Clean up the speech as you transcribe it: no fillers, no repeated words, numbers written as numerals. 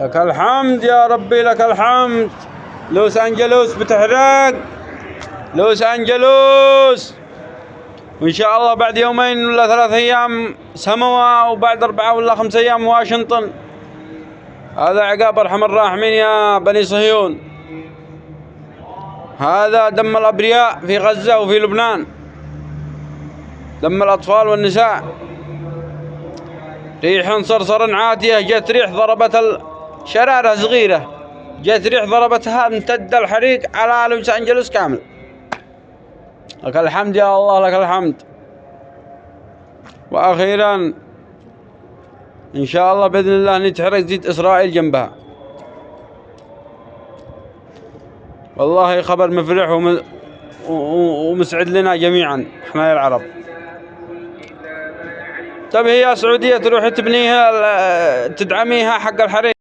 لك الحمد يا ربي، لك الحمد. لوس أنجلوس بتحرق، لوس أنجلوس. وإن شاء الله بعد يومين ولا 3 أيام سموة، وبعد 4 ولا 5 أيام واشنطن. هذا عقاب أرحم الراحمين يا بني صهيون. هذا دم الأبرياء في غزة وفي لبنان، دم الأطفال والنساء. ريح صرصر عاتية، جت ريح ضربت شرارة صغيرة، جت ريح ضربتها، امتد الحريق على لوس أنجلوس كامل. لك الحمد يا الله، لك الحمد. وأخيرا إن شاء الله بإذن الله نتحرق زيت إسرائيل جنبها. والله خبر مفرح ومسعد لنا جميعا احنا العرب. طب هي السعودية تروح تبنيها تدعميها حق الحريق.